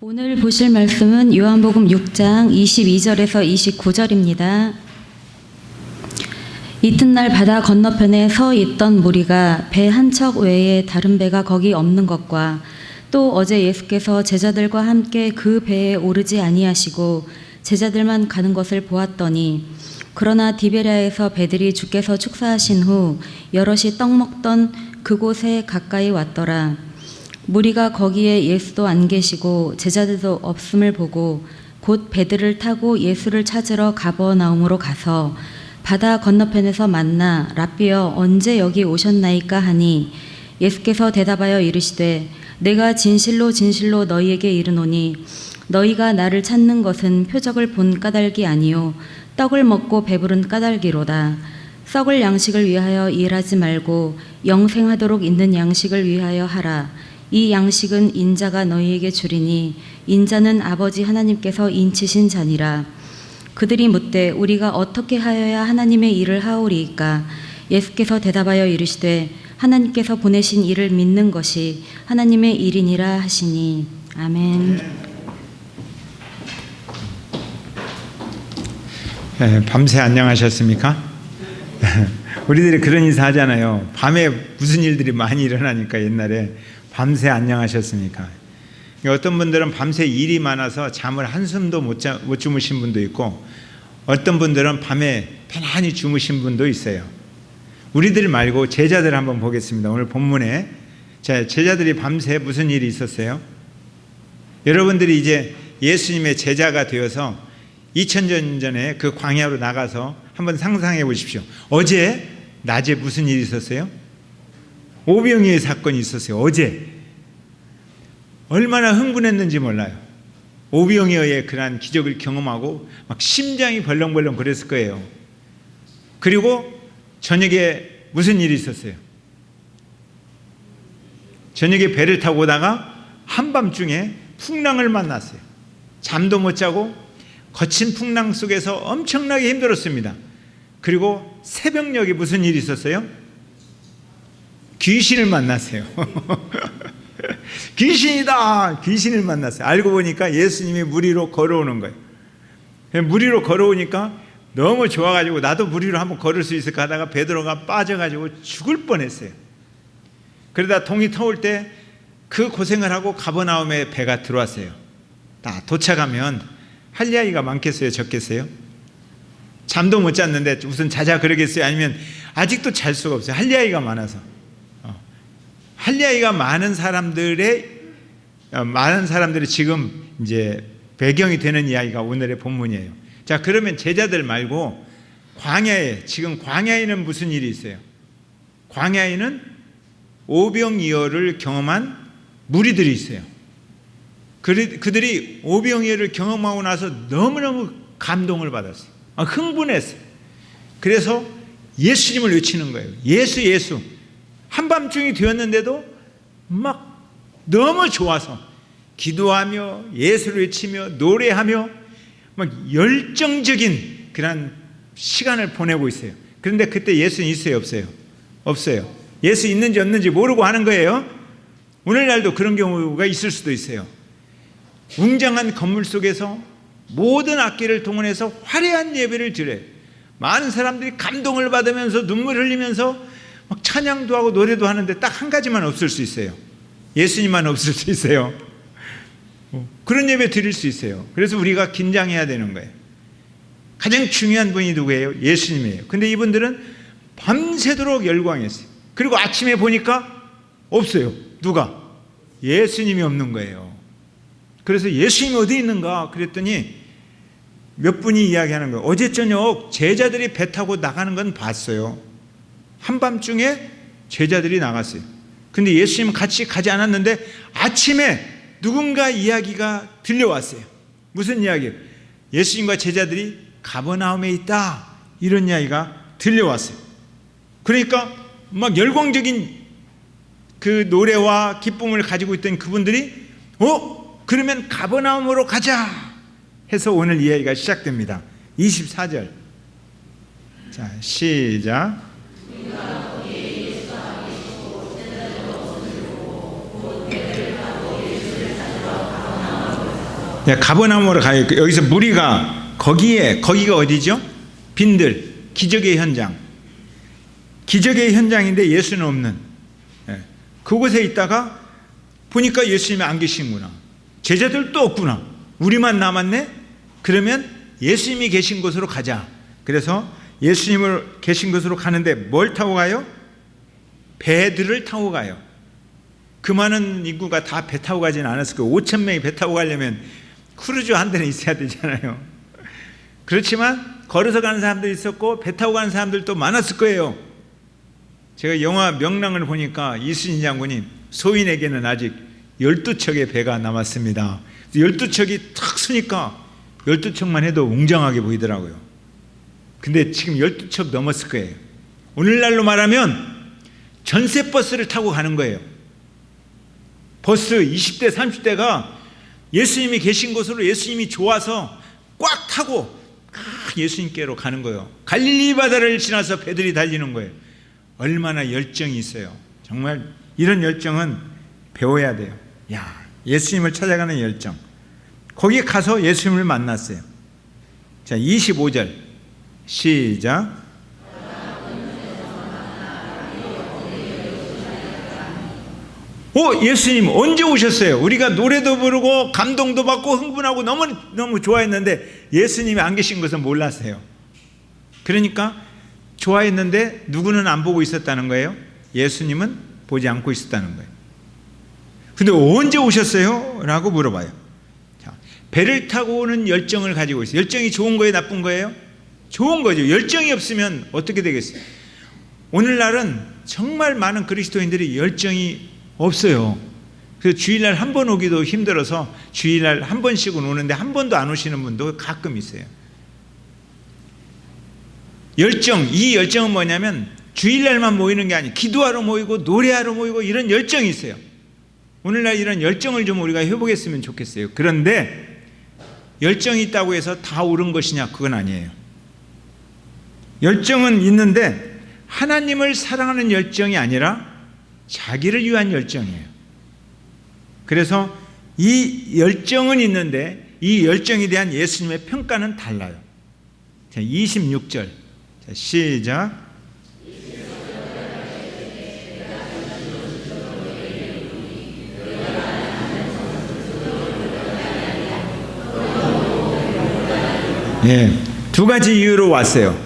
오늘 보실 말씀은 요한복음 6장 22절에서 29절입니다. 이튿날 바다 건너편에 서 있던 무리가 배 한 척 외에 다른 배가 거기 없는 것과 또 어제 예수께서 제자들과 함께 그 배에 오르지 아니하시고 제자들만 가는 것을 보았더니, 그러나 디베랴에서 배들이 주께서 축사하신 후 여럿이 떡 먹던 그곳에 가까이 왔더라. 무리가 거기에 예수도 안 계시고 제자들도 없음을 보고 곧 배들을 타고 예수를 찾으러 가버나움으로 가서 바다 건너편에서 만나 랍비여 언제 여기 오셨나이까 하니, 예수께서 대답하여 이르시되 내가 진실로 진실로 너희에게 이르노니 너희가 나를 찾는 것은 표적을 본 까닭이 아니요 떡을 먹고 배부른 까닭이로다. 썩을 양식을 위하여 일하지 말고 영생하도록 있는 양식을 위하여 하라. 이 양식은 인자가 너희에게 주리니 인자는 아버지 하나님께서 인치신 자니라. 그들이 묻되 우리가 어떻게 하여야 하나님의 일을 하오리이까? 예수께서 대답하여 이르시되 하나님께서 보내신 일을 믿는 것이 하나님의 일이니라 하시니. 아멘. 네, 밤새 안녕하셨습니까? 우리들이 그런 인사 하잖아요. 밤에 무슨 일들이 많이 일어나니까 옛날에 밤새 안녕하셨습니까? 어떤 분들은 밤새 일이 많아서 잠을 한숨도 못 주무신 분도 있고, 어떤 분들은 밤에 편안히 주무신 분도 있어요. 우리들 말고 제자들 한번 보겠습니다. 오늘 본문에 제자들이 밤새 무슨 일이 있었어요? 여러분들이 이제 예수님의 제자가 되어서 2000년 전에 그 광야로 나가서 한번 상상해 보십시오. 어제 낮에 무슨 일이 있었어요? 오병이의 사건이 있었어요. 어제 얼마나 흥분했는지 몰라요. 오병이어의 그러한 기적을 경험하고 막 심장이 벌렁벌렁 그랬을 거예요. 그리고 저녁에 무슨 일이 있었어요? 저녁에 배를 타고 오다가 한밤중에 풍랑을 만났어요. 잠도 못 자고 거친 풍랑 속에서 엄청나게 힘들었습니다. 그리고 새벽녘에 무슨 일이 있었어요? 귀신을 만났어요. 귀신이다! 귀신을 만났어요. 알고 보니까 예수님이 물 위로 걸어오는 거예요. 물 위로 걸어오니까 너무 좋아가지고 나도 물 위로 한번 걸을 수 있을까 하다가 베드로가 빠져가지고 죽을 뻔했어요. 그러다 동이 터올 때 그 고생을 하고 가버나움에 배가 들어왔어요. 다 도착하면 할 이야기가 많겠어요, 적겠어요? 잠도 못 잤는데 무슨 자자 그러겠어요? 아니면 아직도 잘 수가 없어요. 할 이야기가 많아서. 할 이야기가 많은 사람들이 지금 이제 배경이 되는 이야기가 오늘의 본문이에요. 자, 그러면 제자들 말고 지금 광야에는 무슨 일이 있어요? 광야에는 오병이어를 경험한 무리들이 있어요. 그들이 오병이어를 경험하고 나서 너무너무 감동을 받았어요. 흥분했어요. 그래서 예수님을 외치는 거예요. 예수, 예수. 한밤중이 되었는데도 막 너무 좋아서 기도하며 예수를 외치며 노래하며 막 열정적인 그런 시간을 보내고 있어요. 그런데 그때 예수는 있어요, 없어요? 없어요. 예수 있는지 없는지 모르고 하는 거예요. 오늘날도 그런 경우가 있을 수도 있어요. 웅장한 건물 속에서 모든 악기를 동원해서 화려한 예배를 드려요. 많은 사람들이 감동을 받으면서 눈물 흘리면서 막 찬양도 하고 노래도 하는데 딱 한 가지만 없을 수 있어요. 예수님만 없을 수 있어요. 그런 예배 드릴 수 있어요. 그래서 우리가 긴장해야 되는 거예요. 가장 중요한 분이 누구예요? 예수님이에요. 근데 이분들은 밤새도록 열광했어요. 그리고 아침에 보니까 없어요. 누가? 예수님이 없는 거예요. 그래서 예수님이 어디 있는가 그랬더니 몇 분이 이야기하는 거예요. 어제 저녁 제자들이 배 타고 나가는 건 봤어요. 한밤중에 제자들이 나갔어요. 근데 예수님 같이 가지 않았는데 아침에 누군가 이야기가 들려왔어요. 무슨 이야기예요? 예수님과 제자들이 가버나움에 있다, 이런 이야기가 들려왔어요. 그러니까 막 열광적인 그 노래와 기쁨을 가지고 있던 그분들이 그러면 가버나움으로 가자 해서 오늘 이야기가 시작됩니다. 24절. 자, 시작. 가버나움으로 가요. 여기서 무리가 거기가 어디죠? 빈들, 기적의 현장. 기적의 현장인데 예수는 없는. 그곳에 있다가 보니까 예수님이 안 계신구나. 제자들도 없구나. 우리만 남았네? 그러면 예수님이 계신 곳으로 가자. 그래서 예수님을 계신 곳으로 가는데 뭘 타고 가요? 배들을 타고 가요. 그 많은 인구가 다 배 타고 가지는 않았을 거예요. 5천 명이 배 타고 가려면 크루즈 한 대는 있어야 되잖아요. 그렇지만 걸어서 가는 사람도 있었고 배 타고 가는 사람들도 많았을 거예요. 제가 영화 명랑을 보니까 이순신 장군이 소인에게는 아직 12척의 배가 남았습니다. 12척이 탁 서니까 12척만 해도 웅장하게 보이더라고요. 근데 지금 12척 넘었을 거예요. 오늘날로 말하면 전세버스를 타고 가는 거예요. 버스 20대 30대가 예수님이 계신 곳으로 예수님이 좋아서 꽉 타고 예수님께로 가는 거예요. 갈릴리 바다를 지나서 배들이 달리는 거예요. 얼마나 열정이 있어요. 정말 이런 열정은 배워야 돼요. 예수님을 찾아가는 열정. 거기에 가서 예수님을 만났어요. 자, 25절 시작. 예수님 언제 오셨어요? 우리가 노래도 부르고 감동도 받고 흥분하고 너무 좋아했는데 예수님이 안 계신 것은 몰랐어요. 그러니까 좋아했는데 누구는 안 보고 있었다는 거예요? 예수님은 보지 않고 있었다는 거예요. 근데 언제 오셨어요? 라고 물어봐요. 자, 배를 타고 오는 열정을 가지고 있어요. 열정이 좋은 거예요? 나쁜 거예요? 좋은 거죠. 열정이 없으면 어떻게 되겠어요? 오늘날은 정말 많은 그리스도인들이 열정이 없어요. 그래서 주일날 한 번 오기도 힘들어서 주일날 한 번씩은 오는데 한 번도 안 오시는 분도 가끔 있어요. 이 열정은 뭐냐면 주일날만 모이는 게 아니에요. 기도하러 모이고 노래하러 모이고 이런 열정이 있어요. 오늘날 이런 열정을 좀 우리가 회복했으면 좋겠어요. 그런데 열정이 있다고 해서 다 옳은 것이냐? 그건 아니에요. 열정은 있는데 하나님을 사랑하는 열정이 아니라 자기를 위한 열정이에요. 그래서 이 열정은 있는데 이 열정에 대한 예수님의 평가는 달라요. 자, 26절. 자, 시작. 두 가지 이유로 왔어요.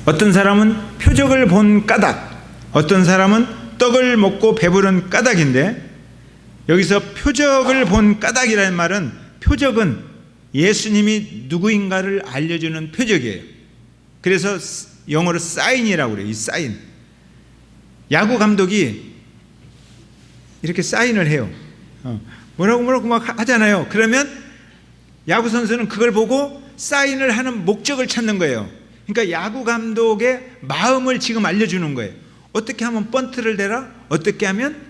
어떤 사람은 표적을 본 까닭, 어떤 사람은 떡을 먹고 배부른 까닭인데, 여기서 표적을 본 까닭이라는 말은, 표적은 예수님이 누구인가를 알려주는 표적이에요. 그래서 영어로 사인이라고 그래요. 이 사인. 야구 감독이 이렇게 사인을 해요. 뭐라고 막 하잖아요. 그러면 야구 선수는 그걸 보고 사인을 하는 목적을 찾는 거예요. 그러니까 야구 감독의 마음을 지금 알려주는 거예요. 어떻게 하면 번트를 대라? 어떻게 하면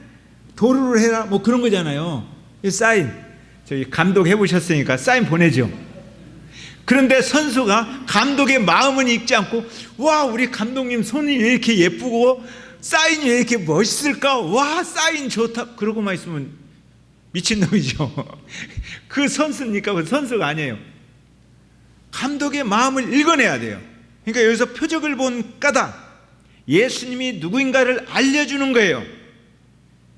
도루를 해라? 뭐 그런 거잖아요. 이 사인. 저희 감독 해보셨으니까 사인 보내죠. 그런데 선수가 감독의 마음은 읽지 않고, 와, 우리 감독님 손이 왜 이렇게 예쁘고 사인이 왜 이렇게 멋있을까? 와, 사인 좋다. 그러고만 있으면 미친놈이죠. 그 선수입니까? 그 선수가 아니에요. 감독의 마음을 읽어내야 돼요. 그러니까 여기서 표적을 본 까닭, 예수님이 누구인가를 알려주는 거예요.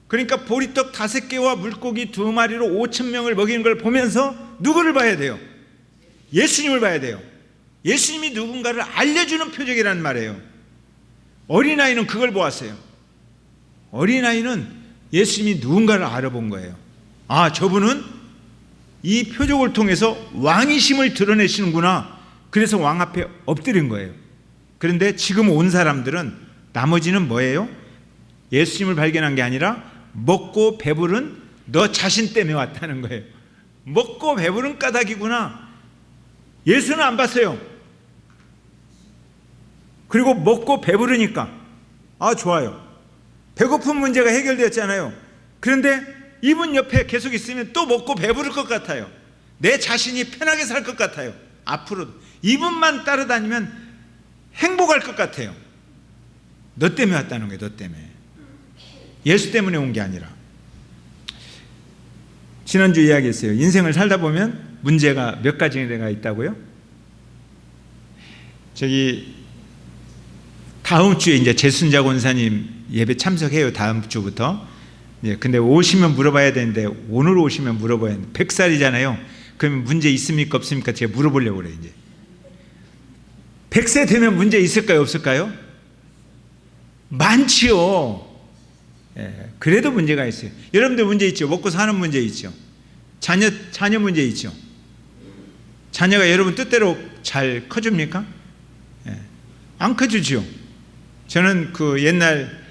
그러니까 보리떡 5개와 물고기 2마리로 5,000명을 먹이는 걸 보면서 누구를 봐야 돼요? 예수님을 봐야 돼요. 예수님이 누군가를 알려주는 표적이라는 말이에요. 어린아이는 그걸 보았어요. 어린아이는 예수님이 누군가를 알아본 거예요. 아, 저분은 이 표적을 통해서 왕이심을 드러내시는구나. 그래서 왕 앞에 엎드린 거예요. 그런데 지금 온 사람들은, 나머지는 뭐예요? 예수님을 발견한 게 아니라 먹고 배부른 너 자신 때문에 왔다는 거예요. 먹고 배부른 까닭이구나. 예수는 안 봤어요. 그리고 먹고 배부르니까, 아, 좋아요. 배고픈 문제가 해결되었잖아요. 그런데 이분 옆에 계속 있으면 또 먹고 배부를 것 같아요. 내 자신이 편하게 살 것 같아요. 앞으로 이분만 따라다니면 행복할 것 같아요. 너 때문에 왔다는 거예요. 너 때문에. 예수 때문에 온 게 아니라. 지난주 이야기했어요. 인생을 살다 보면 문제가 몇 가지가 있다고요? 저기 다음 주에 이제 재순자 권사님 예배 참석해요. 다음 주부터. 예, 근데 오시면 물어봐야 되는데 오늘 오시면 물어봐야 되는데 100살이잖아요. 그러면 문제 있습니까 없습니까? 제가 물어보려고 그래요. 이제 100세 되면 문제 있을까요 없을까요? 많지요. 예, 그래도 문제가 있어요. 여러분들 문제 있죠. 먹고 사는 문제 있죠. 자녀 문제 있죠. 자녀가 여러분 뜻대로 잘 커줍니까? 예, 안 커주죠. 저는 그 옛날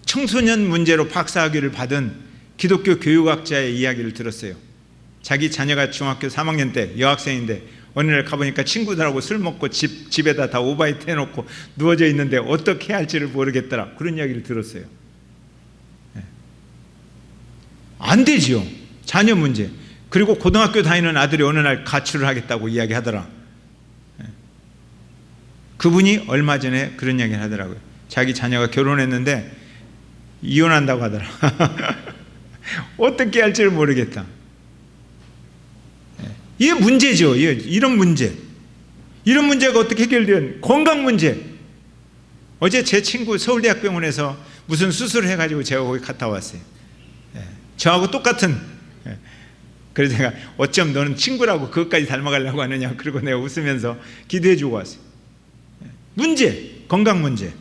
청소년 문제로 박사학위를 받은 기독교 교육학자의 이야기를 들었어요. 자기 자녀가 중학교 3학년 때 여학생인데 어느 날 가보니까 친구들하고 술 먹고 집에다 다 오바이트 해놓고 누워져 있는데 어떻게 해야 할지를 모르겠더라. 그런 이야기를 들었어요. 안 되지요. 자녀 문제. 그리고 고등학교 다니는 아들이 어느 날 가출을 하겠다고 이야기하더라. 그분이 얼마 전에 그런 이야기를 하더라고요. 자기 자녀가 결혼했는데 이혼한다고 하더라. 어떻게 할지를 모르겠다. 이게 문제죠. 이런 문제. 이런 문제가 어떻게 해결되는 건강 문제. 어제 제 친구 서울대학병원에서 무슨 수술을 해가지고 제가 거기 갔다 왔어요. 저하고 똑같은. 그래서 내가 어쩜 너는 친구라고 그것까지 닮아가려고 하느냐. 그리고 내가 웃으면서 기도해주고 왔어요. 문제, 건강 문제.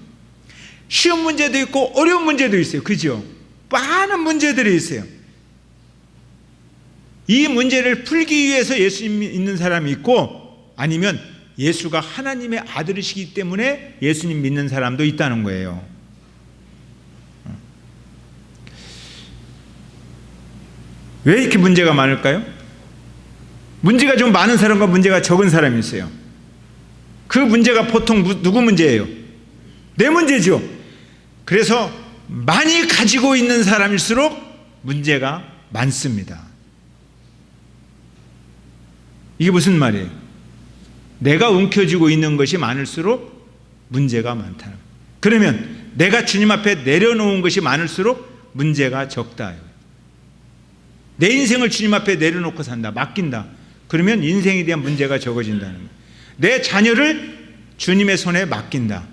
쉬운 문제도 있고 어려운 문제도 있어요. 그죠? 많은 문제들이 있어요. 이 문제를 풀기 위해서 예수님 믿는 사람이 있고 아니면 예수가 하나님의 아들이시기 때문에 예수님 믿는 사람도 있다는 거예요. 왜 이렇게 문제가 많을까요? 문제가 좀 많은 사람과 문제가 적은 사람이 있어요. 그 문제가 보통 누구 문제예요? 내 문제죠. 그래서 많이 가지고 있는 사람일수록 문제가 많습니다. 이게 무슨 말이에요? 내가 움켜쥐고 있는 것이 많을수록 문제가 많다는 거예요. 그러면 내가 주님 앞에 내려놓은 것이 많을수록 문제가 적다. 내 인생을 주님 앞에 내려놓고 산다. 맡긴다. 그러면 인생에 대한 문제가 적어진다는 거예요. 내 자녀를 주님의 손에 맡긴다.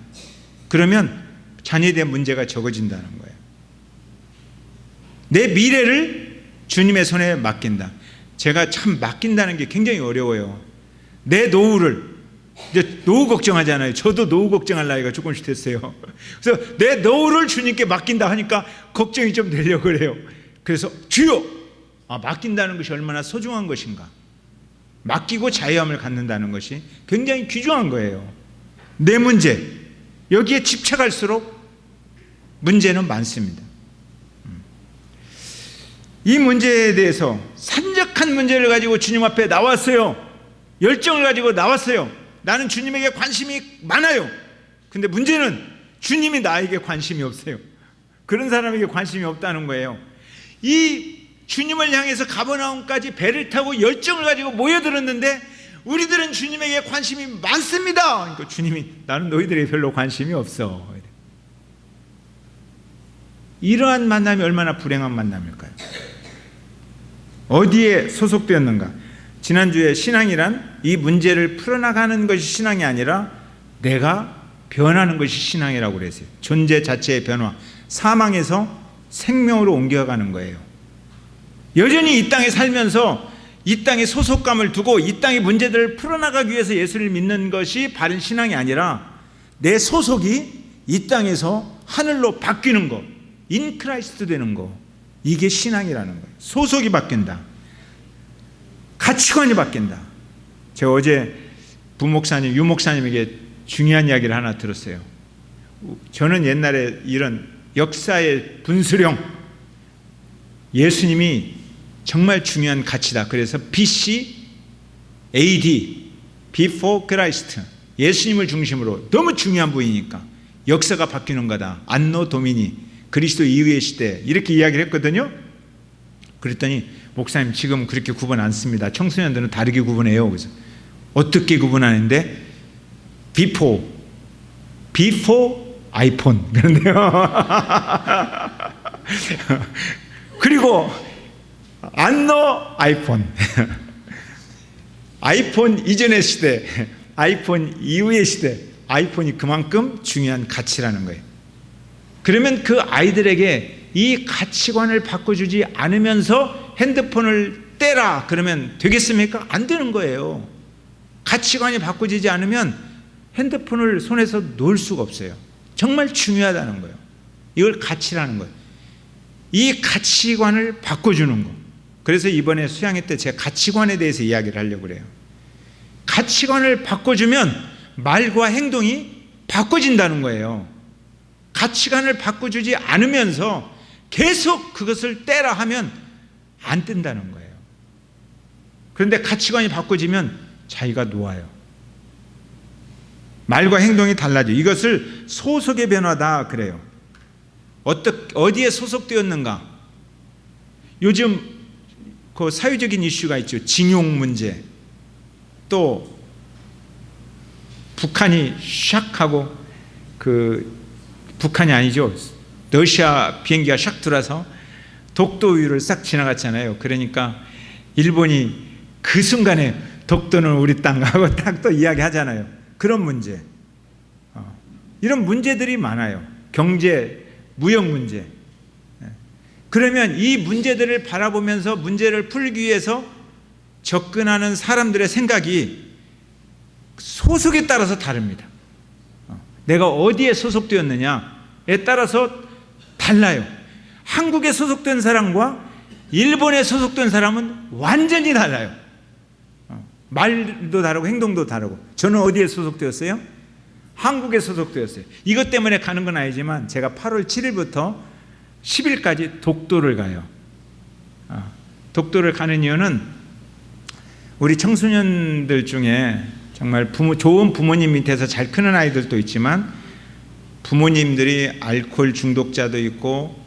그러면 자녀에 대한 문제가 적어진다는 거예요. 내 미래를 주님의 손에 맡긴다. 제가 참 맡긴다는 게 굉장히 어려워요. 내 노후를 이제 노후 걱정하잖아요. 저도 노후 걱정할 나이가 조금씩 됐어요. 그래서 내 노후를 주님께 맡긴다 하니까 걱정이 좀 되려고 그래요. 그래서 주여, 맡긴다는 것이 얼마나 소중한 것인가. 맡기고 자유함을 갖는다는 것이 굉장히 귀중한 거예요. 내 문제, 여기에 집착할수록 문제는 많습니다. 이 문제에 대해서 산적한 문제를 가지고 주님 앞에 나왔어요. 열정을 가지고 나왔어요. 나는 주님에게 관심이 많아요. 근데 문제는 주님이 나에게 관심이 없어요. 그런 사람에게 관심이 없다는 거예요. 이 주님을 향해서 가버나움까지 배를 타고 열정을 가지고 모여들었는데 우리들은 주님에게 관심이 많습니다. 그러니까 주님이 나는 너희들에게 별로 관심이 없어. 이러한 만남이 얼마나 불행한 만남일까요? 어디에 소속되었는가? 지난주에 신앙이란 이 문제를 풀어나가는 것이 신앙이 아니라 내가 변하는 것이 신앙이라고 그랬어요. 존재 자체의 변화, 사망에서 생명으로 옮겨가는 거예요. 여전히 이 땅에 살면서 이 땅에 소속감을 두고 이 땅의 문제들을 풀어나가기 위해서 예수를 믿는 것이 바른 신앙이 아니라 내 소속이 이 땅에서 하늘로 바뀌는 거, 인 크라이스트 되는 거, 이게 신앙이라는 거예요. 소속이 바뀐다. 가치관이 바뀐다. 제가 어제 부목사님, 유목사님에게 중요한 이야기를 하나 들었어요. 저는 옛날에 이런 역사의 분수령, 예수님이 정말 중요한 가치다. 그래서 BC, AD, Before Christ, 예수님을 중심으로 너무 중요한 분이니까 역사가 바뀌는 거다. 안노 도미니, 그리스도 이후의 시대, 이렇게 이야기를 했거든요. 그랬더니 목사님 지금 그렇게 구분 안 씁니다. 청소년들은 다르게 구분해요. 그래서 어떻게 구분하는데? Before 아이폰 그런데요. 그리고 안노 아이폰. 아이폰 이전의 시대, 아이폰 이후의 시대, 아이폰이 그만큼 중요한 가치라는 거예요. 그러면 그 아이들에게 이 가치관을 바꿔주지 않으면서 핸드폰을 떼라 그러면 되겠습니까? 안 되는 거예요. 가치관이 바꿔지지 않으면 핸드폰을 손에서 놓을 수가 없어요. 정말 중요하다는 거예요. 이걸 가치라는 거예요. 이 가치관을 바꿔주는 거. 그래서 이번에 수양회 때 제가 가치관에 대해서 이야기를 하려고 그래요. 가치관을 바꿔주면 말과 행동이 바꿔진다는 거예요. 가치관을 바꿔주지 않으면서 계속 그것을 떼라 하면 안 뜬다는 거예요. 그런데 가치관이 바꿔지면 자기가 놓아요. 말과 행동이 달라져. 이것을 소속의 변화다 그래요. 어디에 소속되었는가? 요즘 그 사회적인 이슈가 있죠. 징용 문제. 또 북한이 샥 하고 북한이 아니죠. 러시아 비행기가 샥 들어와서 독도 위를 싹 지나갔잖아요. 그러니까 일본이 그 순간에 독도는 우리 땅 하고 딱 또 이야기하잖아요. 그런 문제. 이런 문제들이 많아요. 경제, 무역 문제. 그러면 이 문제들을 바라보면서 문제를 풀기 위해서 접근하는 사람들의 생각이 소속에 따라서 다릅니다. 내가 어디에 소속되었느냐에 따라서 달라요. 한국에 소속된 사람과 일본에 소속된 사람은 완전히 달라요. 말도 다르고 행동도 다르고. 저는 어디에 소속되었어요? 한국에 소속되었어요. 이것 때문에 가는 건 아니지만 제가 8월 7일부터 10일까지 독도를 가요. 독도를 가는 이유는 우리 청소년들 중에 정말 좋은 부모님 밑에서 잘 크는 아이들도 있지만 부모님들이 알코올 중독자도 있고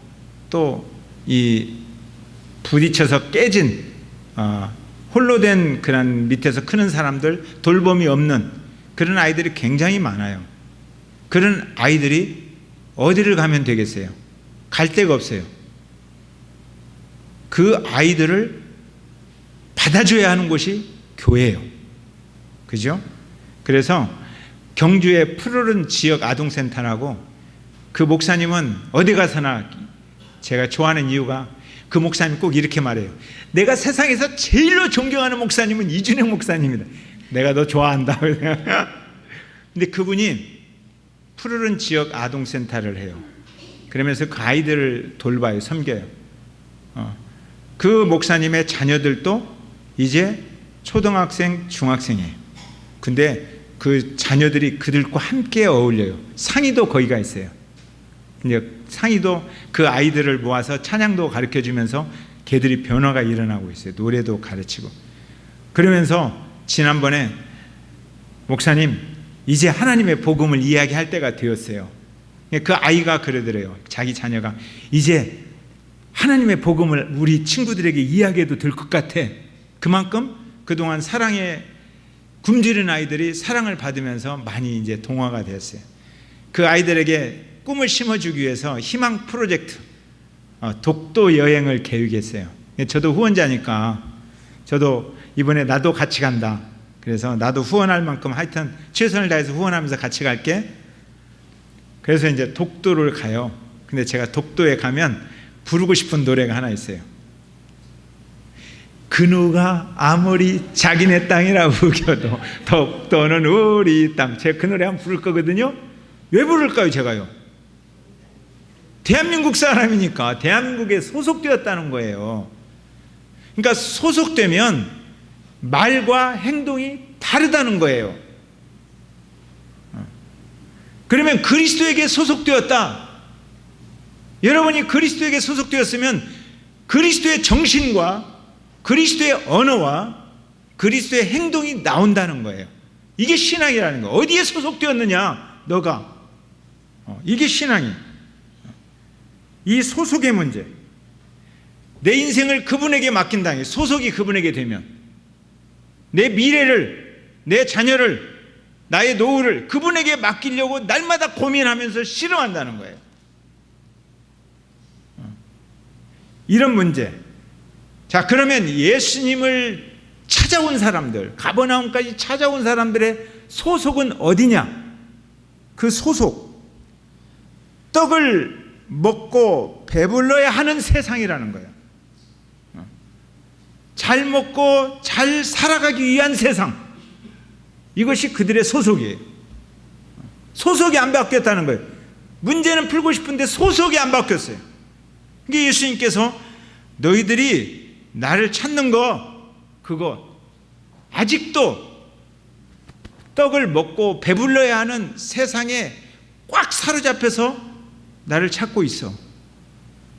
또 이 부딪혀서 깨진 홀로 된 그런 밑에서 크는 사람들, 돌봄이 없는 그런 아이들이 굉장히 많아요. 그런 아이들이 어디를 가면 되겠어요? 갈 데가 없어요. 그 아이들을 받아줘야 하는 곳이 교회예요. 그죠? 그래서 경주의 푸르른 지역 아동센터라고, 그 목사님은 어디 가서나 제가 좋아하는 이유가 그 목사님 꼭 이렇게 말해요. 내가 세상에서 제일로 존경하는 목사님은 이준영 목사님이다. 내가 너 좋아한다. 근데 그분이 푸르른 지역 아동센터를 해요. 그러면서 그 아이들을 돌봐요. 섬겨요. 그 목사님의 자녀들도 이제 초등학생, 중학생이에요. 근데 그 자녀들이 그들과 함께 어울려요. 상의도 거기가 있어요. 이제 상의도 그 아이들을 모아서 찬양도 가르쳐 주면서 걔들이 변화가 일어나고 있어요. 노래도 가르치고. 그러면서 지난번에 목사님, 이제 하나님의 복음을 이야기할 때가 되었어요. 그 아이가 그러더래요. 자기 자녀가 이제 하나님의 복음을 우리 친구들에게 이야기해도 될 것 같아. 그만큼 그동안 사랑에 굶주린 아이들이 사랑을 받으면서 많이 이제 동화가 됐어요. 그 아이들에게 꿈을 심어주기 위해서 희망 프로젝트 독도 여행을 계획했어요. 저도 후원자니까 저도 이번에 나도 같이 간다. 그래서 나도 후원할 만큼 하여튼 최선을 다해서 후원하면서 같이 갈게. 그래서 이제 독도를 가요. 근데 제가 독도에 가면 부르고 싶은 노래가 하나 있어요. 그 누가 아무리 자기네 땅이라 우겨도 독도는 우리 땅. 제가 그 노래 한번 부를 거거든요. 왜 부를까요, 제가요? 대한민국 사람이니까 대한민국에 소속되었다는 거예요. 그러니까 소속되면 말과 행동이 다르다는 거예요. 그러면 그리스도에게 소속되었다. 여러분이 그리스도에게 소속되었으면 그리스도의 정신과 그리스도의 언어와 그리스도의 행동이 나온다는 거예요. 이게 신앙이라는 거예요. 어디에 소속되었느냐, 너가. 이게 신앙이에요. 이 소속의 문제. 내 인생을 그분에게 맡긴다. 소속이 그분에게 되면 내 미래를, 내 자녀를, 나의 노후를 그분에게 맡기려고 날마다 고민하면서 실험한다는 거예요. 이런 문제. 자, 그러면 예수님을 찾아온 사람들, 가버나움까지 찾아온 사람들의 소속은 어디냐? 그 소속, 떡을 먹고 배불러야 하는 세상이라는 거예요. 잘 먹고 잘 살아가기 위한 세상, 이것이 그들의 소속이에요. 소속이 안 바뀌었다는 거예요. 문제는 풀고 싶은데 소속이 안 바뀌었어요. 이게 예수님께서 너희들이 나를 찾는 거, 그거 아직도 떡을 먹고 배불러야 하는 세상에 꽉 사로잡혀서 나를 찾고 있어.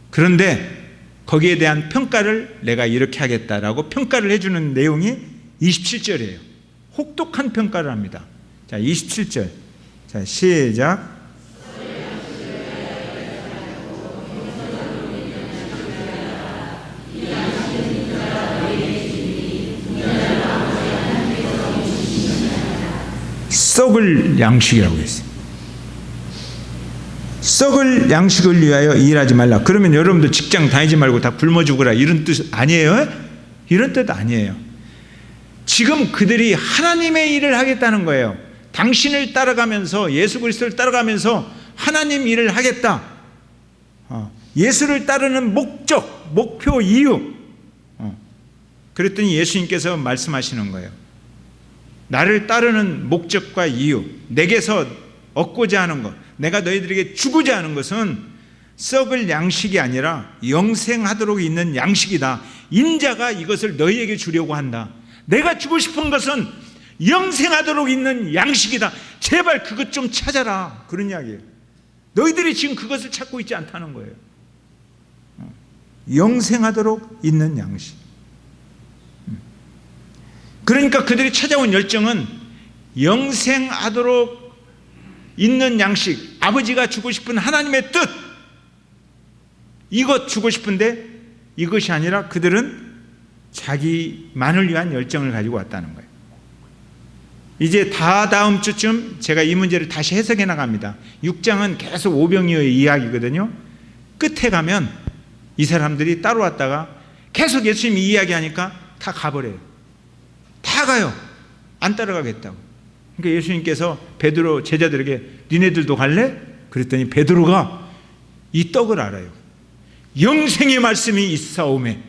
그런데 거기에 대한 평가를 내가 이렇게 하겠다라고 평가를 해주는 내용이 27절이에요. 혹독한 평가를 합니다. 자, 27절. 자, 시작. 썩을 양식이라고 했어요. 썩을 양식을 위하여 일하지 말라. 그러면 여러분들 직장 다니지 말고 다 굶어 죽으라, 이런 뜻 아니에요? 이런 뜻 아니에요. 지금 그들이 하나님의 일을 하겠다는 거예요. 당신을 따라가면서, 예수 그리스도를 따라가면서 하나님 일을 하겠다. 예수를 따르는 목적, 목표, 이유. 그랬더니 예수님께서 말씀하시는 거예요. 나를 따르는 목적과 이유, 내게서 얻고자 하는 것, 내가 너희들에게 주고자 하는 것은 썩을 양식이 아니라 영생하도록 있는 양식이다. 인자가 이것을 너희에게 주려고 한다. 내가 주고 싶은 것은 영생하도록 있는 양식이다. 제발 그것 좀 찾아라. 그런 이야기예요. 너희들이 지금 그것을 찾고 있지 않다는 거예요. 영생하도록 있는 양식. 그러니까 그들이 찾아온 열정은 영생하도록 있는 양식, 아버지가 주고 싶은 하나님의 뜻, 이것 주고 싶은데 이것이 아니라 그들은 자기만을 위한 열정을 가지고 왔다는 거예요. 이제 다음 주쯤 제가 이 문제를 다시 해석해 나갑니다. 6장은 계속 오병이어의 이야기거든요. 끝에 가면 이 사람들이 따로 왔다가 계속 예수님이 이야기하니까 다 가버려요. 다 가요. 안 따라가겠다고. 그러니까 예수님께서 베드로 제자들에게 니네들도 갈래? 그랬더니 베드로가 이 떡을 알아요. 영생의 말씀이 있사오매,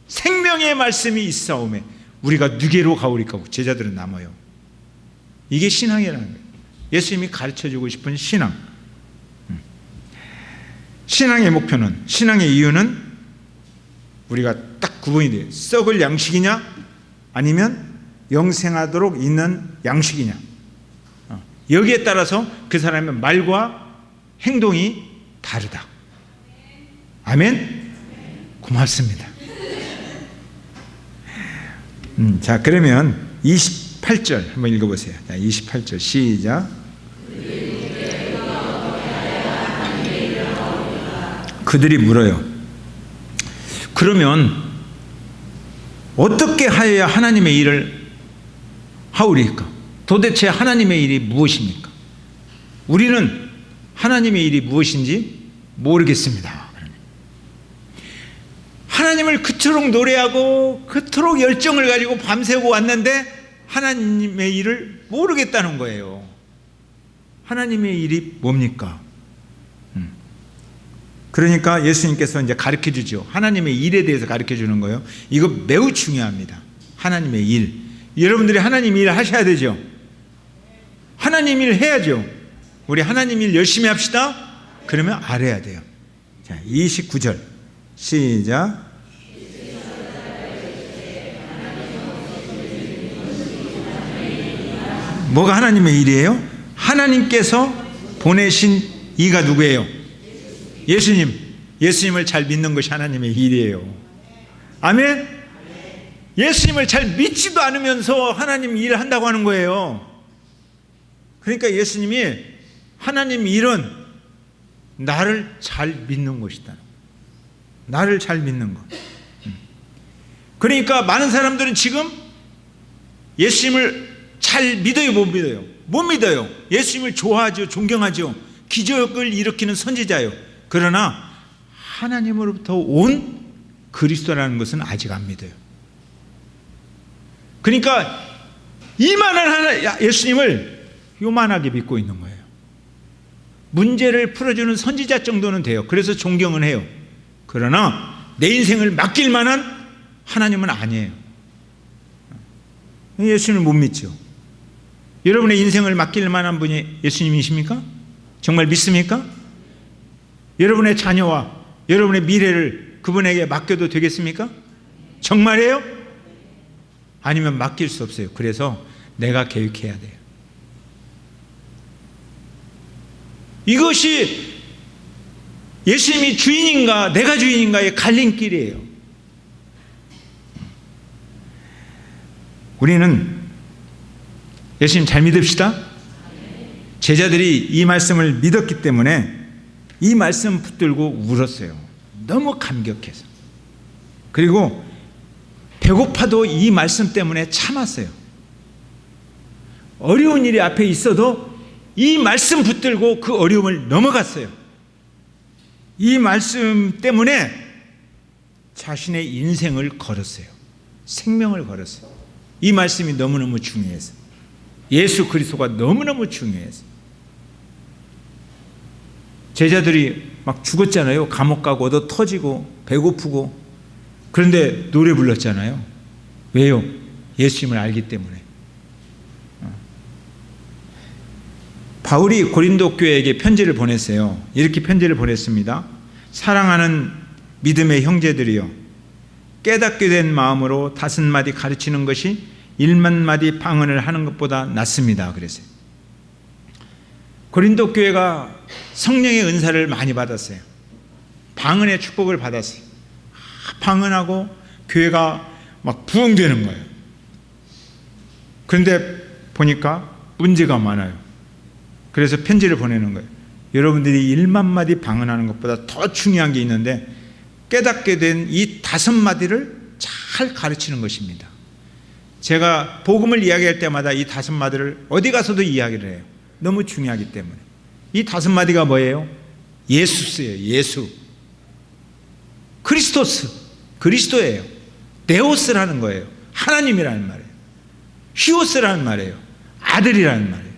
생명의 말씀이 있사오매 우리가 누게로 가오리까. 제자들은 남아요. 이게 신앙이라는 거예요. 예수님이 가르쳐주고 싶은 신앙. 신앙의 목표는, 신앙의 이유는 우리가 딱 구분이 돼요. 썩을 양식이냐 아니면 영생하도록 있는 양식이냐. 여기에 따라서 그 사람의 말과 행동이 다르다. 아멘? 고맙습니다. 자, 그러면 28절 한번 읽어보세요. 자, 28절 시작. 그들이 물어요. 그러면 어떻게 하여야 하나님의 일을 하오리까? 도대체 하나님의 일이 무엇입니까? 우리는 하나님의 일이 무엇인지 모르겠습니다. 하나님을 그토록 노래하고 그토록 열정을 가지고 밤새고 왔는데 하나님의 일을 모르겠다는 거예요. 하나님의 일이 뭡니까? 그러니까 예수님께서 이제 가르쳐 주죠. 하나님의 일에 대해서 가르쳐 주는 거예요. 이거 매우 중요합니다. 하나님의 일. 여러분들이 하나님 일 하셔야 되죠. 하나님 일 해야죠. 우리 하나님 일 열심히 합시다. 그러면 알아야 돼요. 자, 29절 시작. 뭐가 하나님의 일이에요? 하나님께서 보내신 이가 누구예요? 예수님. 예수님을 잘 믿는 것이 하나님의 일이에요. 아멘? 예수님을 잘 믿지도 않으면서 하나님 일을 한다고 하는 거예요. 그러니까 예수님이 하나님 일은 나를 잘 믿는 것이다. 나를 잘 믿는 것. 그러니까 많은 사람들은 지금 예수님을 잘 믿어요, 못 믿어요? 못 믿어요. 예수님을 좋아하죠, 존경하죠. 기적을 일으키는 선지자예요. 그러나 하나님으로부터 온 그리스도라는 것은 아직 안 믿어요. 그러니까 이만한 예수님을 요만하게 믿고 있는 거예요. 문제를 풀어주는 선지자 정도는 돼요. 그래서 존경은 해요. 그러나 내 인생을 맡길 만한 하나님은 아니에요. 예수님을 못 믿죠. 여러분의 인생을 맡길 만한 분이 예수님이십니까? 정말 믿습니까? 여러분의 자녀와 여러분의 미래를 그분에게 맡겨도 되겠습니까? 정말이에요? 아니면 맡길 수 없어요. 그래서 내가 계획해야 돼요. 이것이 예수님이 주인인가 내가 주인인가의 갈림길이에요. 우리는 예수님 잘 믿읍시다. 제자들이 이 말씀을 믿었기 때문에 이 말씀 붙들고 울었어요. 너무 감격해서. 그리고 배고파도 이 말씀 때문에 참았어요. 어려운 일이 앞에 있어도 이 말씀 붙들고 그 어려움을 넘어갔어요. 이 말씀 때문에 자신의 인생을 걸었어요. 생명을 걸었어요. 이 말씀이 너무너무 중요해서. 예수 그리스도가 너무너무 중요해서. 제자들이 막 죽었잖아요. 감옥 가고 얻어 터지고 배고프고. 그런데 노래 불렀잖아요. 왜요? 예수님을 알기 때문에. 바울이 고린도 교회에게 편지를 보냈어요. 이렇게 편지를 보냈습니다. 사랑하는 믿음의 형제들이여, 깨닫게 된 마음으로 5마디 가르치는 것이 1만마디 방언을 하는 것보다 낫습니다. 그랬어요. 고린도 교회가 성령의 은사를 많이 받았어요. 방언의 축복을 받았어요. 방언하고 교회가 막 부흥되는 거예요. 그런데 보니까 문제가 많아요. 그래서 편지를 보내는 거예요. 여러분들이 1만 마디 방언하는 것보다 더 중요한 게 있는데 깨닫게 된 이 5마디를 잘 가르치는 것입니다. 제가 복음을 이야기할 때마다 이 5마디를 어디 가서도 이야기를 해요. 너무 중요하기 때문에. 이 5마디가 뭐예요? 예수스예요. 예수. 크리스토스. 그리스도예요. 데오스라는 거예요. 하나님이라는 말이에요. 히오스라는 말이에요. 아들이라는 말이에요.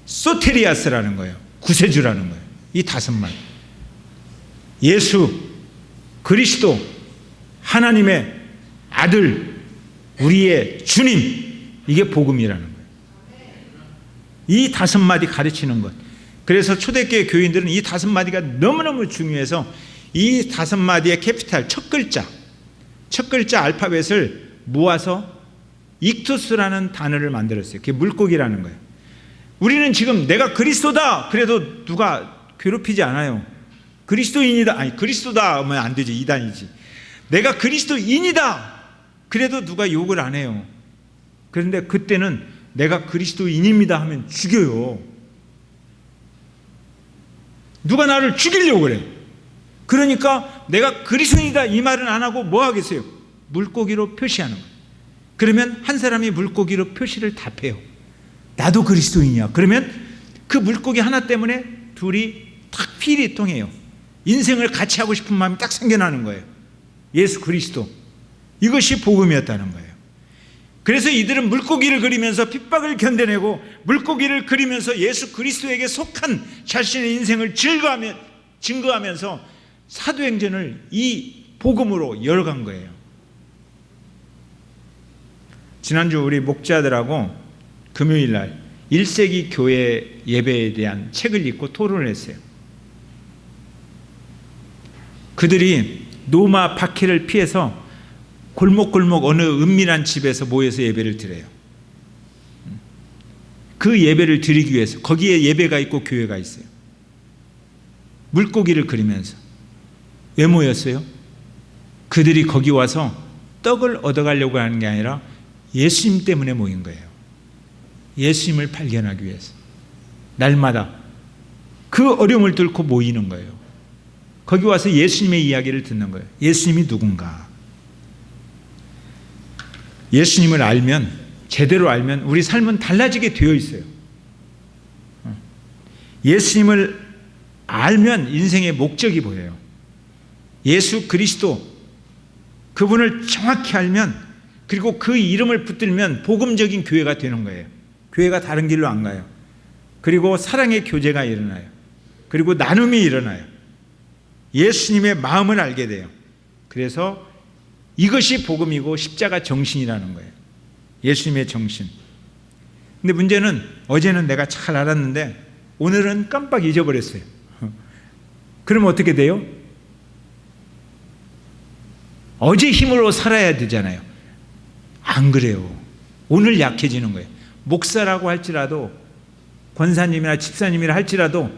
소테리아스라는 거예요. 구세주라는 거예요. 이 5마디. 예수, 그리스도, 하나님의 아들, 우리의 주님. 이게 복음이라는 거예요. 이 5마디 가르치는 것. 그래서 초대교회 교인들은 이 5마디가 너무너무 중요해서 이 5마디의 캐피탈, 첫 글자 알파벳을 모아서 익투스라는 단어를 만들었어요. 그게 물고기라는 거예요. 우리는 지금 내가 그리스도다 그래도 누가 괴롭히지 않아요. 그리스도인이다, 아니 그리스도다 하면 안 되지, 이단이지. 내가 그리스도인이다 그래도 누가 욕을 안 해요. 그런데 그때는 내가 그리스도인입니다 하면 죽여요. 누가 나를 죽이려고 그래. 그러니까 내가 그리스도인이다 이 말은 안 하고 뭐 하겠어요? 물고기로 표시하는 거예요. 그러면 한 사람이 물고기로 표시를 답해요. 나도 그리스도인이야. 그러면 그 물고기 하나 때문에 둘이 탁 필이 통해요. 인생을 같이 하고 싶은 마음이 딱 생겨나는 거예요. 예수 그리스도. 이것이 복음이었다는 거예요. 그래서 이들은 물고기를 그리면서 핍박을 견뎌내고 물고기를 그리면서 예수 그리스도에게 속한 자신의 인생을 증거하면서 사도행전을 이 복음으로 열어간 거예요. 지난주 우리 목자들하고 금요일 날 1세기 교회 예배에 대한 책을 읽고 토론을 했어요. 그들이 노마 박해를 피해서 골목골목 어느 은밀한 집에서 모여서 예배를 드려요. 그 예배를 드리기 위해서 거기에 예배가 있고 교회가 있어요. 물고기를 그리면서 왜 모였어요? 그들이 거기 와서 떡을 얻어가려고 하는 게 아니라 예수님 때문에 모인 거예요. 예수님을 발견하기 위해서 날마다 그 어려움을 뚫고 모이는 거예요. 거기 와서 예수님의 이야기를 듣는 거예요. 예수님이 누군가. 예수님을 알면, 제대로 알면 우리 삶은 달라지게 되어 있어요. 예수님을 알면 인생의 목적이 보여요. 예수 그리스도, 그분을 정확히 알면 그리고 그 이름을 붙들면 복음적인 교회가 되는 거예요. 교회가 다른 길로 안 가요. 그리고 사랑의 교제가 일어나요. 그리고 나눔이 일어나요. 예수님의 마음을 알게 돼요. 그래서 이것이 복음이고 십자가 정신이라는 거예요. 예수님의 정신. 근데 문제는 어제는 내가 잘 알았는데 오늘은 깜빡 잊어버렸어요. 그러면 어떻게 돼요? 어제 힘으로 살아야 되잖아요. 안 그래요. 오늘 약해지는 거예요. 목사라고 할지라도 권사님이나 집사님이라 할지라도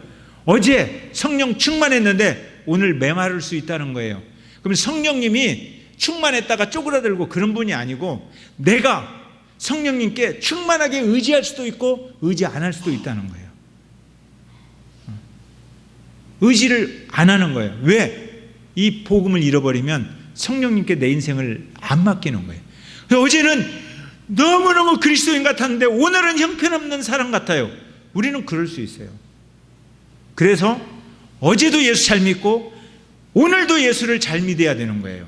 어제 성령 충만했는데 오늘 메마를 수 있다는 거예요. 그럼 성령님이 충만했다가 쪼그라들고 그런 분이 아니고 내가 성령님께 충만하게 의지할 수도 있고 의지 안 할 수도 있다는 거예요. 의지를 안 하는 거예요. 왜? 이 복음을 잃어버리면 성령님께 내 인생을 안 맡기는 거예요. 어제는 너무너무 그리스도인 같았는데 오늘은 형편없는 사람 같아요. 우리는 그럴 수 있어요. 그래서 어제도 예수 잘 믿고 오늘도 예수를 잘 믿어야 되는 거예요.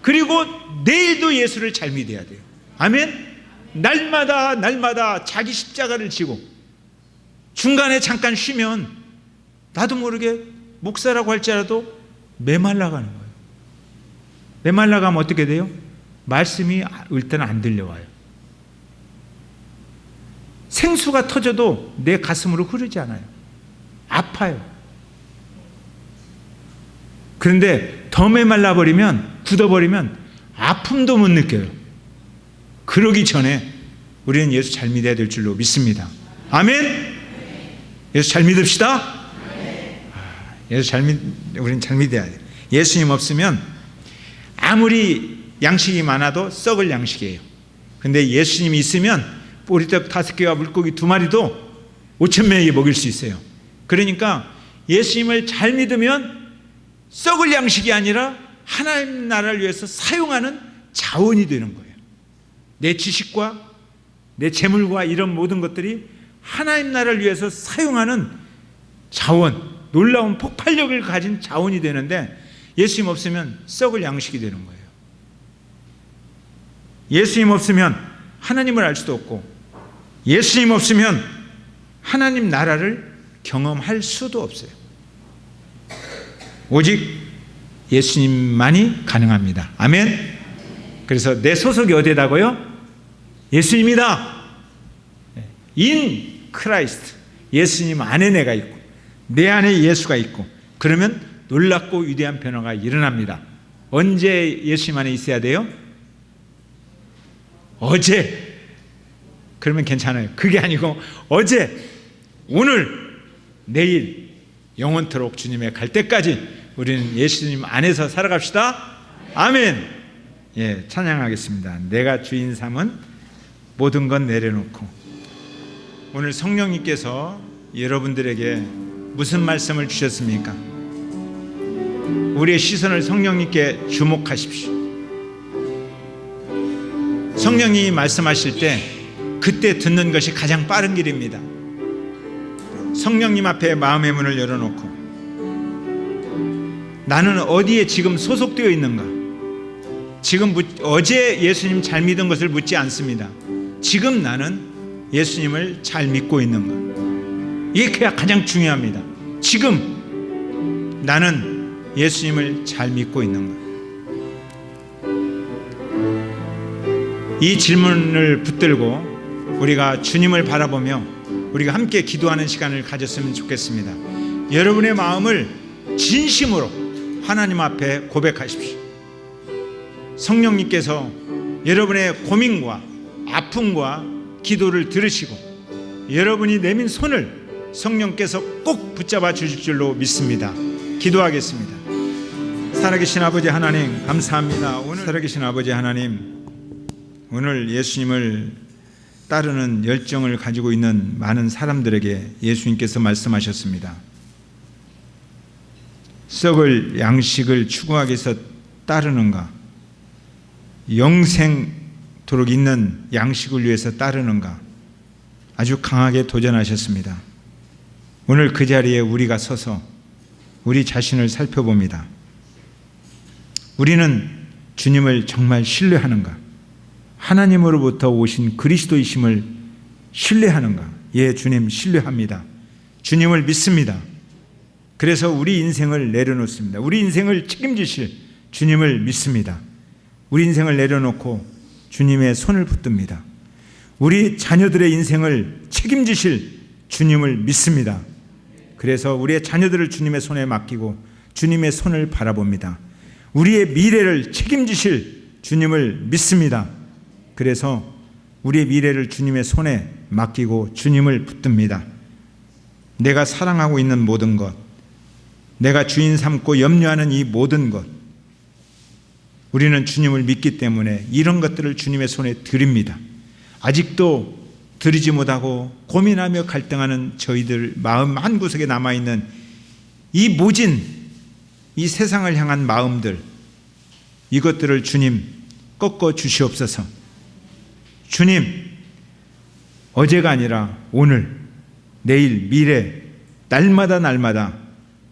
그리고 내일도 예수를 잘 믿어야 돼요. 아멘? 날마다 자기 십자가를 지고 중간에 잠깐 쉬면 나도 모르게 목사라고 할지라도 메말라가는 거예요. 메말라가면 어떻게 돼요? 말씀이 일단 안 들려와요. 생수가 터져도 내 가슴으로 흐르지 않아요. 아파요. 그런데 더 메말라버리면, 굳어버리면 아픔도 못 느껴요. 그러기 전에 우리는 예수 잘 믿어야 될 줄로 믿습니다. 아멘? 예수 잘 믿읍시다. 우리는 잘 믿어야 돼요. 예수님 없으면 아무리 양식이 많아도 썩을 양식이에요. 근데 예수님이 있으면 보리떡 5개와 물고기 2마리도 5,000명에게 먹일 수 있어요. 그러니까 예수님을 잘 믿으면 썩을 양식이 아니라 하나님 나라를 위해서 사용하는 자원이 되는 거예요. 내 지식과 내 재물과 이런 모든 것들이 하나님 나라를 위해서 사용하는 자원, 놀라운 폭발력을 가진 자원이 되는데 예수님 없으면 썩을 양식이 되는 거예요. 예수님 없으면 하나님을 알 수도 없고 예수님 없으면 하나님 나라를 경험할 수도 없어요. 오직 예수님만이 가능합니다. 아멘. 그래서 내 소속이 어디다고요? 예수님이다. In Christ. 예수님 안에 내가 있고 내 안에 예수가 있고 그러면 놀랍고 위대한 변화가 일어납니다. 언제 예수님 안에 있어야 돼요? 어제. 그러면 괜찮아요. 그게 아니고 어제, 오늘, 내일 영원토록 주님의 갈 때까지 우리는 예수님 안에서 살아갑시다. 아멘. 예, 찬양하겠습니다. 내가 주인 삼은 모든 건 내려놓고. 오늘 성령님께서 여러분들에게 무슨 말씀을 주셨습니까? 우리의 시선을 성령님께 주목하십시오. 성령님이 말씀하실 때 그때 듣는 것이 가장 빠른 길입니다. 성령님 앞에 마음의 문을 열어놓고 나는 어디에 지금 소속되어 있는가? 지금 어제 예수님 잘 믿은 것을 묻지 않습니다. 지금 나는 예수님을 잘 믿고 있는가? 이게 가장 중요합니다. 지금 나는 예수님을 잘 믿고 있는가? 이 질문을 붙들고 우리가 주님을 바라보며 우리가 함께 기도하는 시간을 가졌으면 좋겠습니다. 여러분의 마음을 진심으로 하나님 앞에 고백하십시오. 성령님께서 여러분의 고민과 아픔과 기도를 들으시고 여러분이 내민 손을 성령께서 꼭 붙잡아 주실 줄로 믿습니다. 기도하겠습니다. 살아계신 아버지 하나님 감사합니다. 오늘 살아계신 아버지 하나님, 오늘 예수님을 따르는 열정을 가지고 있는 많은 사람들에게 예수님께서 말씀하셨습니다. 썩을 양식을 추구하기 위해서 따르는가? 영생토록 있는 양식을 위해서 따르는가? 아주 강하게 도전하셨습니다. 오늘 그 자리에 우리가 서서 우리 자신을 살펴봅니다. 우리는 주님을 정말 신뢰하는가? 하나님으로부터 오신 그리스도이심을 신뢰하는가? 예, 주님 신뢰합니다. 주님을 믿습니다. 그래서 우리 인생을 내려놓습니다. 우리 인생을 책임지실 주님을 믿습니다. 우리 인생을 내려놓고 주님의 손을 붙듭니다. 우리 자녀들의 인생을 책임지실 주님을 믿습니다. 그래서 우리의 자녀들을 주님의 손에 맡기고 주님의 손을 바라봅니다. 우리의 미래를 책임지실 주님을 믿습니다. 그래서 우리의 미래를 주님의 손에 맡기고 주님을 붙듭니다. 내가 사랑하고 있는 모든 것, 내가 주인 삼고 염려하는 이 모든 것, 우리는 주님을 믿기 때문에 이런 것들을 주님의 손에 드립니다. 아직도 드리지 못하고 고민하며 갈등하는 저희들 마음 한구석에 남아있는 이 모진, 이 세상을 향한 마음들, 이것들을 주님 꺾어 주시옵소서. 주님, 어제가 아니라 오늘, 내일, 미래, 날마다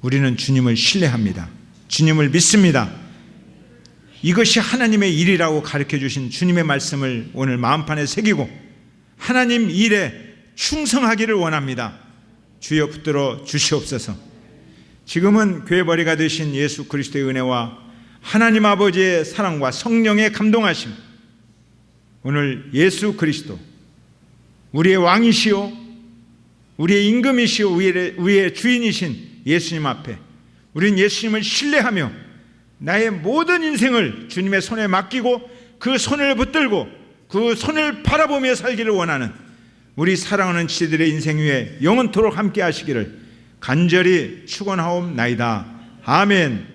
우리는 주님을 신뢰합니다. 주님을 믿습니다. 이것이 하나님의 일이라고 가르쳐 주신 주님의 말씀을 오늘 마음판에 새기고 하나님 일에 충성하기를 원합니다. 주여 붙들어 주시옵소서. 지금은 교회벌이가 되신 예수 그리스도의 은혜와 하나님 아버지의 사랑과 성령의 감동하심, 오늘 예수 그리스도 우리의 왕이시오 우리의 임금이시오 우리의 주인이신 예수님 앞에 우리는 예수님을 신뢰하며 나의 모든 인생을 주님의 손에 맡기고 그 손을 붙들고 그 손을 바라보며 살기를 원하는 우리 사랑하는 지체들의 인생 위에 영원토록 함께 하시기를 간절히 축원하옵나이다. 아멘.